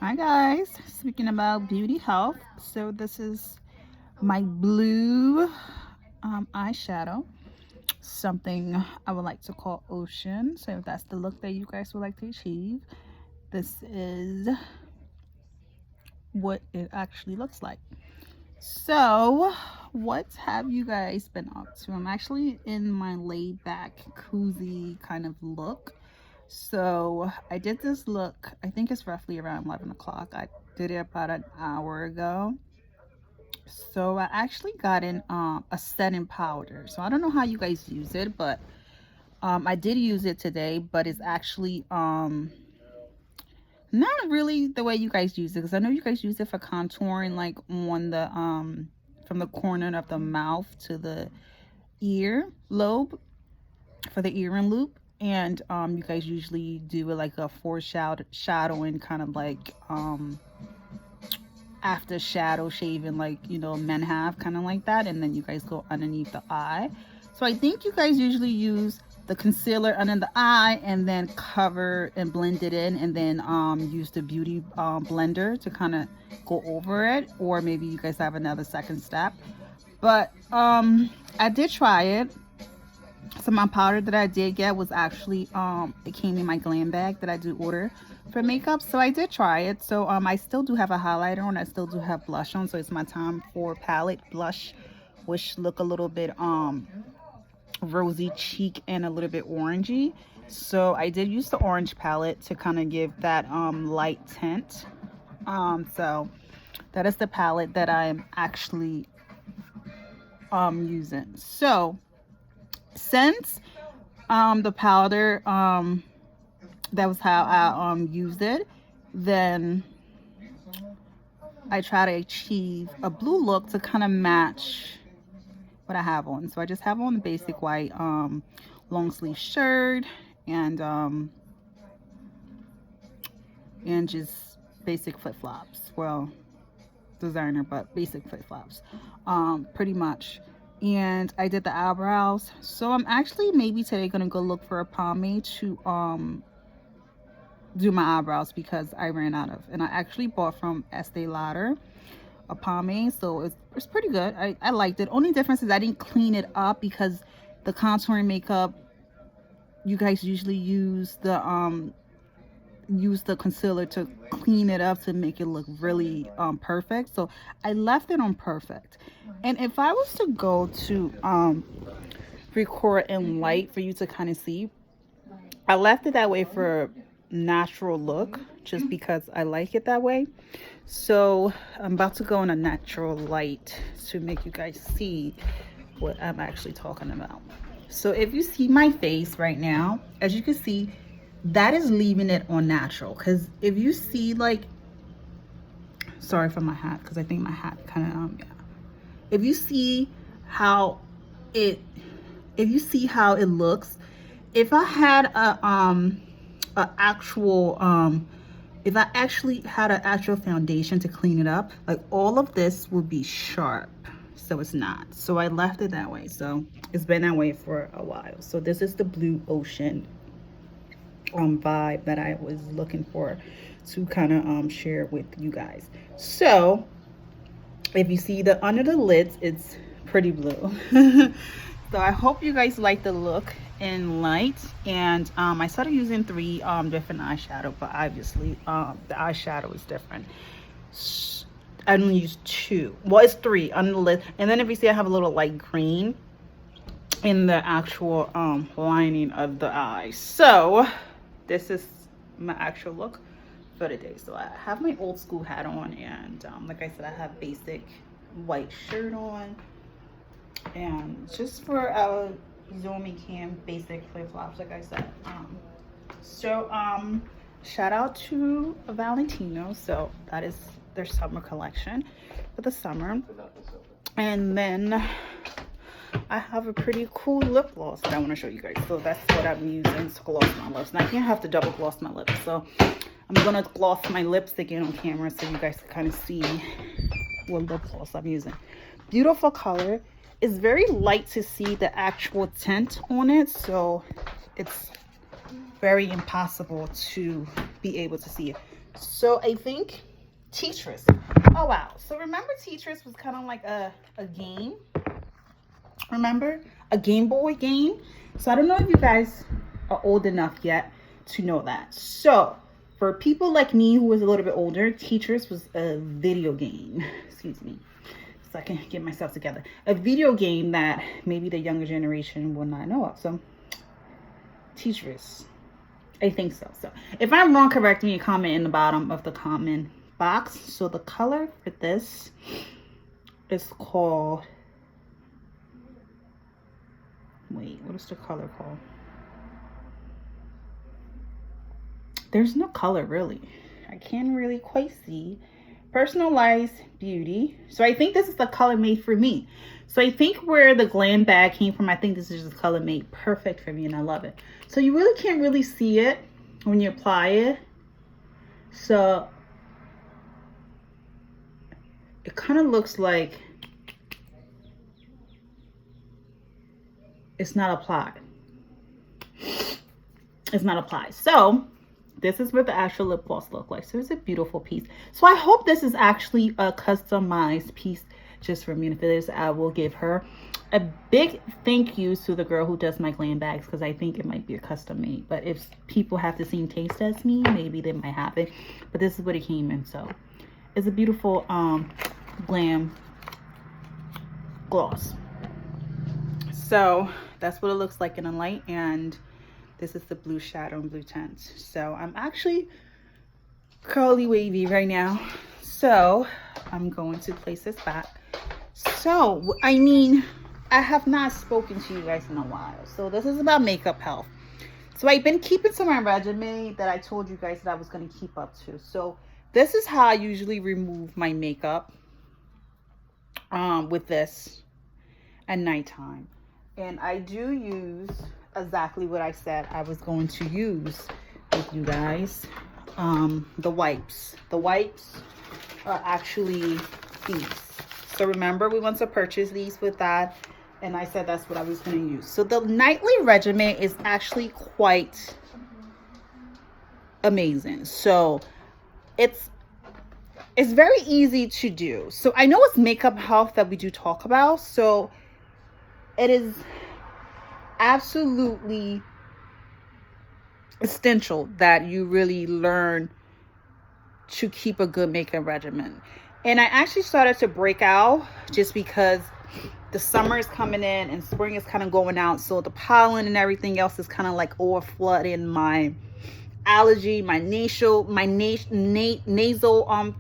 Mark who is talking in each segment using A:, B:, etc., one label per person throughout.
A: Hi guys, speaking about beauty health. So this is my blue eyeshadow, something I would like to call ocean. So if that's the look that you guys would like to achieve, this is what it actually looks like. So what have you guys been up to? I'm actually in my laid back cozy kind of look. So I did this look, I think it's roughly around 11 o'clock. I did it about an hour ago. So I actually got in a setting powder. So I don't know how you guys use it, but I did use it today, but it's actually not really the way you guys use it, because I know you guys use it for contouring, like on the from the corner of the mouth to the ear lobe for the ear and loop. And you guys usually do it like a foreshadowing kind of like after shadow shaving, like men have, kind of like that, and then you guys go underneath the eye. So I think you guys usually use the concealer under the eye and then cover and blend it in, and then use the beauty blender to kind of go over it, or maybe you guys have another second step. But I did try it. So my powder that I did get was actually it came in my glam bag that I do order for makeup. So I did try it. So I still do have a highlighter on, I still do have blush on. So it's my time for palette blush, which look a little bit rosy cheek and a little bit orangey. So I did use the orange palette to kind of give that light tint. So that is the palette that I'm actually using. So since the powder that was how I used it, then I try to achieve a blue look to kind of match what I have on. So I just have on the basic white long sleeve shirt and just basic flip-flops. Well, designer, but basic flip-flops, pretty much. And I did the eyebrows. So I'm actually maybe today gonna go look for a pomade to do my eyebrows, because I ran out of, and I actually bought from Estee Lauder a pomade. So it's pretty good. I liked it. Only difference is I didn't clean it up, because the contouring makeup, you guys usually use the concealer to clean it up to make it look really perfect. So I left it on perfect. And if I was to go to record in light for you to kind of see, I left it that way for natural look, just because I like it that way. So I'm about to go in a natural light to make you guys see what I'm actually talking about. So if you see my face right now, as you can see, that is leaving it on natural. Because if you see, like, sorry for my hat, because I think my hat kind of yeah. If you see how it looks, if I had if I actually had an actual foundation to clean it up, like, all of this would be sharp. So it's not. So I left it that way. So it's been that way for a while. So this is the blue ocean vibe that I was looking for to kind of share with you guys. So if you see the under the lids, it's pretty blue. So I hope you guys like the look in light. And I started using 3 different eyeshadow, but obviously the eyeshadow is different. I only use 2. Well, it's 3 under the lid. And then if you see, I have a little light green in the actual lining of the eye. So this is my actual look for the day. So I have my old school hat on, and like I said, I have basic white shirt on, and just for our zooming cam, basic flip-flops, like I said. Shout out to Valentino. So that is their summer collection for the summer. And then I have a pretty cool lip gloss that I want to show you guys. So that's what I'm using to gloss my lips. And I can't have to double gloss my lips, so I'm gonna gloss my lipstick in on camera so you guys can kind of see what lip gloss I'm using. Beautiful color. It's very light to see the actual tint on it, so it's very impossible to be able to see it. So I think Tetris. Oh wow. So remember Tetris was kind of like a game. Remember? A Game Boy game. So I don't know if you guys are old enough yet to know that. So for people like me who was a little bit older, Tetris was a video game. Excuse me. So I can get myself together. A video game that maybe the younger generation will not know of. So Tetris. I think so. So if I'm wrong, correct me and comment in the bottom of the comment box. So the color for this is called, wait, what is the color called? There's no color really. I can't really quite see. Personalized beauty. So I think this is the color made for me. So I think where the glam bag came from, I think this is the color made perfect for me and I love it. So you really can't really see it when you apply it. So it kind of looks like it's not applied. It's not applied. So this is what the actual lip gloss look like. So it's a beautiful piece. So I hope this is actually a customized piece just for me. And if it is, I will give her a big thank you to the girl who does my glam bags, because I think it might be a custom made. But if people have the same taste as me, maybe they might have it. But this is what it came in. So it's a beautiful glam gloss. So that's what it looks like in the light, and this is the blue shadow and blue tint. So I'm actually curly wavy right now. So I'm going to place this back. So, I mean, I have not spoken to you guys in a while. So this is about makeup health. So I've been keeping to my regimen that I told you guys that I was going to keep up to. So this is how I usually remove my makeup with this at nighttime. And I do use exactly what I said I was going to use with you guys. The wipes. The wipes are actually these. So remember, we want to purchase these with that, and I said that's what I was going to use. So the nightly regimen is actually quite amazing. So it's very easy to do. So I know it's makeup health that we do talk about. So it is absolutely essential that you really learn to keep a good makeup regimen. And I actually started to break out just because the summer is coming in and spring is kind of going out. So the pollen and everything else is kind of like over flooding my allergy, my nasal, my nasal, I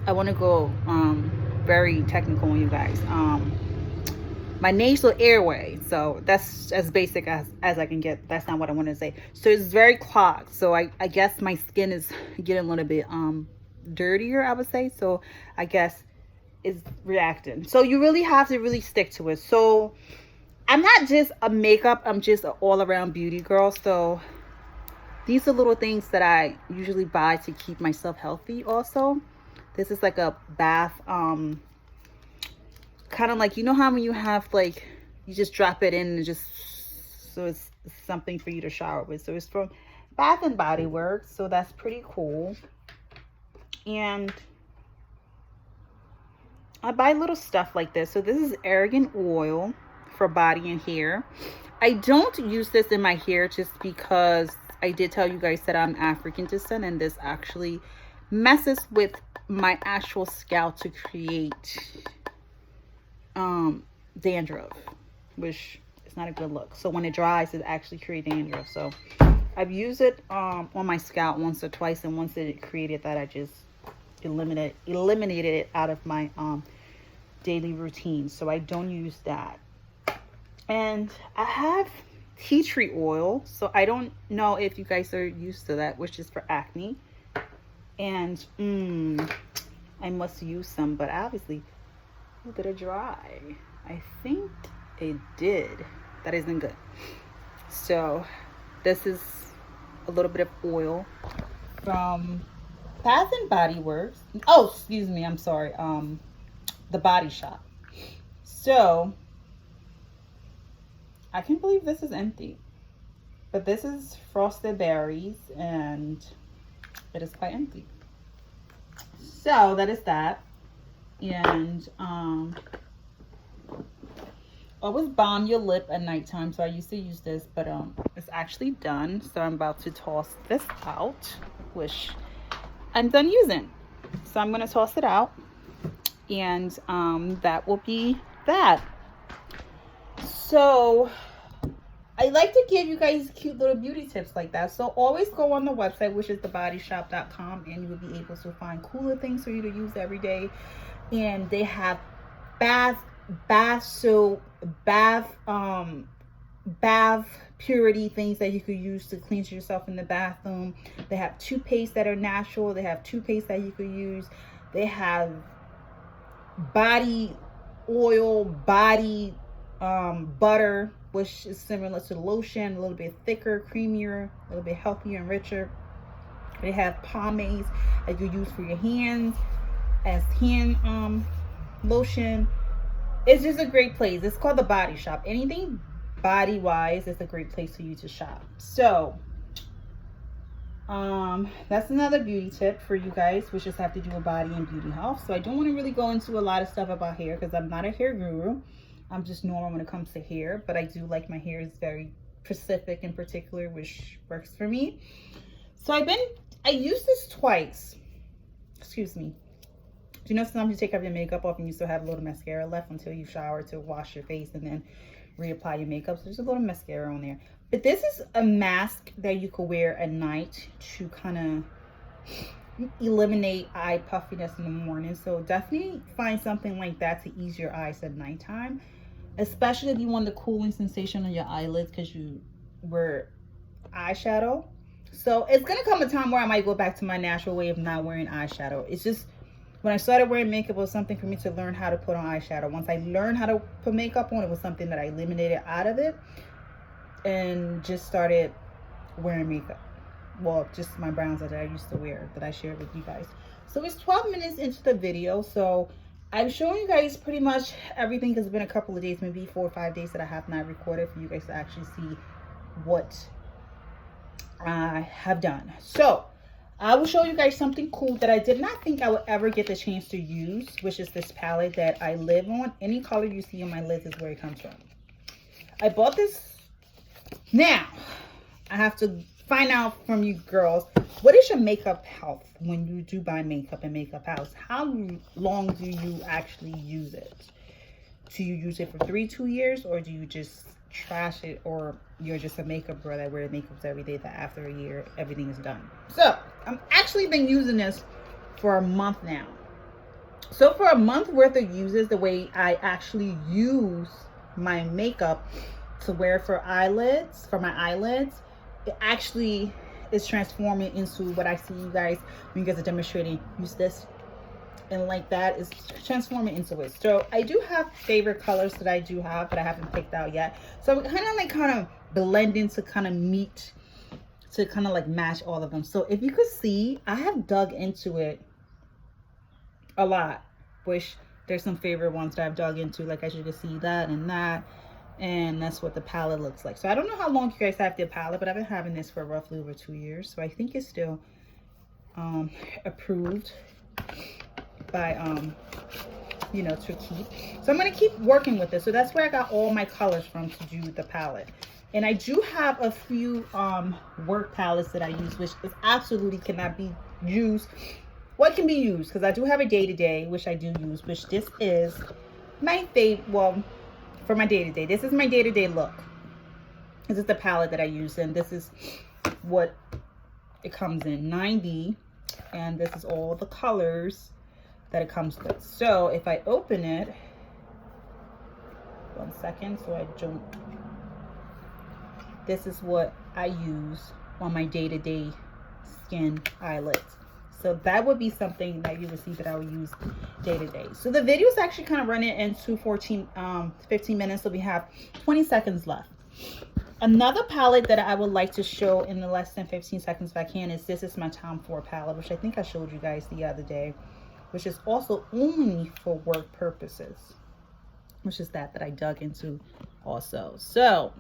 A: want to go very technical on you guys. My nasal airway. So that's as basic as I can get. That's not what I want to say. So it's very clogged. So I guess my skin is getting a little bit dirtier, I would say. So I guess it's reacting. So you really have to really stick to it. So I'm not just a makeup, I'm just an all-around beauty girl. So these are little things that I usually buy to keep myself healthy also. This is like a bath, kind of like, you know how when you have like, you just drop it in and just, so it's something for you to shower with. So it's from Bath and Body Works. So that's pretty cool. And I buy little stuff like this. So this is argan oil for body and hair. I don't use this in my hair just because I did tell you guys that I'm African descent, and this actually messes with my actual scalp to create dandruff, which is not a good look. So when it dries, it actually creates dandruff. So I've used it on my scalp once or twice, and once it created that, I just eliminated it out of my daily routine. So I don't use that. And I have tea tree oil, so I don't know if you guys are used to that, which is for acne. And I must use some, but obviously, did it dry? I think it did. That isn't good. So this is a little bit of oil from Bath and Body Works. Oh, excuse me, I'm sorry. The Body Shop. So I can't believe this is empty. But this is Frosted Berries, and it is quite empty. So that is that. And always balm your lip at nighttime. So I used to use this, but it's actually done. So I'm about to toss this out, which I'm done using. So I'm gonna toss it out, and that will be that. So I like to give you guys cute little beauty tips like that. So always go on the website, which is thebodyshop.com, and you will be able to find cooler things for you to use every day. And they have bath soap, bath purity things that you could use to cleanse yourself in the bathroom. They have toothpaste that are natural. They have toothpaste that you could use. They have body oil, body butter, which is similar to lotion, a little bit thicker, creamier, a little bit healthier and richer. They have pomades that you use for your hands as hand lotion. It's just a great place. It's called the Body Shop. Anything body wise is a great place for you to shop. So that's another beauty tip for you guys, which just have to do with body and beauty health. So I don't want to really go into a lot of stuff about hair because I'm not a hair guru. I'm just normal when it comes to hair, but I do like my hair is very specific in particular, which works for me. So I used this twice. Excuse me. You know, sometimes you take off your makeup off and you still have a little mascara left until you shower to wash your face and then reapply your makeup. So there's a little mascara on there. But this is a mask that you could wear at night to kind of eliminate eye puffiness in the morning. So definitely find something like that to ease your eyes at nighttime, especially if you want the cooling sensation on your eyelids because you wear eyeshadow. So it's gonna come a time where I might go back to my natural way of not wearing eyeshadow. It's just when I started wearing makeup, it was something for me to learn how to put on eyeshadow. Once I learned how to put makeup on, it was something that I eliminated out of it and just started wearing makeup. Well, just my browns that I used to wear that I shared with you guys. So it's 12 minutes into the video. So I'm showing you guys pretty much everything because it's been a couple of days, maybe 4 or 5 days that I have not recorded for you guys to actually see what I have done. So I will show you guys something cool that I did not think I would ever get the chance to use, which is this palette that I live on. Any color you see on my lids is where it comes from. I bought this. Now, I have to find out from you girls, what is your makeup health when you do buy makeup in Makeup House? How long do you actually use it? Do you use it for 2 years, or do you just trash it, or you're just a makeup girl that wears makeups every day that after a year everything is done? So I'm actually been using this for a month now. So for a month worth of uses, the way I actually use my makeup to wear for eyelids, for my eyelids, it actually is transforming into what I see you guys when you guys are demonstrating. Use this, and like that is transforming into it. So I do have favorite colors that I do have, but I haven't picked out yet. So I'm kind of blending to kind of meet, to kind of like match all of them. So if you could see, I have dug into it a lot, which there's some favorite ones that I've dug into, like as you can see, that and that. And that's what the palette looks like. So I don't know how long you guys have the palette, but I've been having this for roughly over 2 years. So I think it's still approved by you know, to keep. So I'm going to keep working with this. So that's where I got all my colors from to do the palette. And I do have a few work palettes that I use, which is absolutely cannot be used. What can be used? Because I do have a day-to-day, which I do use, which this is my favorite. Well, for my day-to-day, this is my day-to-day look. This is the palette that I use, and this is what it comes in, 9B, and this is all the colors that it comes with. So if I open it, 1 second, so I don't, this is what I use on my day-to-day skin eyelids. So that would be something that you would see that I would use day to day. So the video is actually kind of running into 15 minutes. So we have 20 seconds left. Another palette that I would like to show in the less than 15 seconds if I can is this is my Tom Ford palette, which I think I showed you guys the other day, which is also only for work purposes, which is that I dug into also. So